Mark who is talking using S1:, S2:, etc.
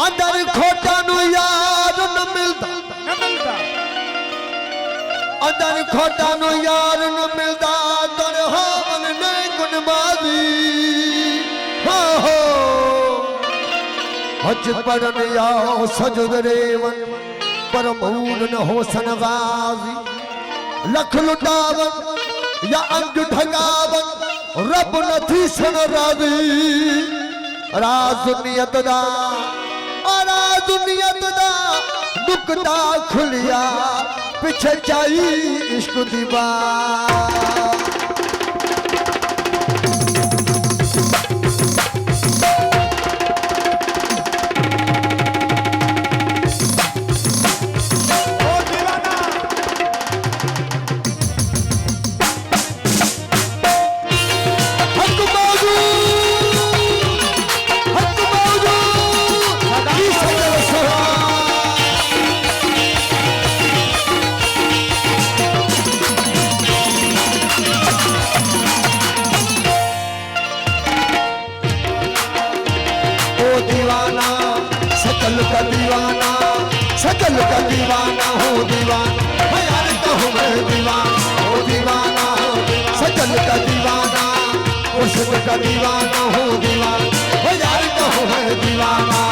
S1: अंदर खोटा नु यार न मिलता अंदर खोटा नु यार न मिलता तर हावन ने गुनबाजी हो हज परन या सजद रेवन पर मूल न हो सनगाजी लख लुटावन या अंग ढगावन रब न थी सन राजी राज दुनियत दा दुनियत दा दुखदा खुलिया पिछे चाई इश्क दी बात सकल का दीवाना हो दीवाना यार कहूँ मैं दीवाना हो दीवाना सकल का दीवाना मुर्शिद का दीवाना हो दीवाना यार कहूँ मैं दीवाना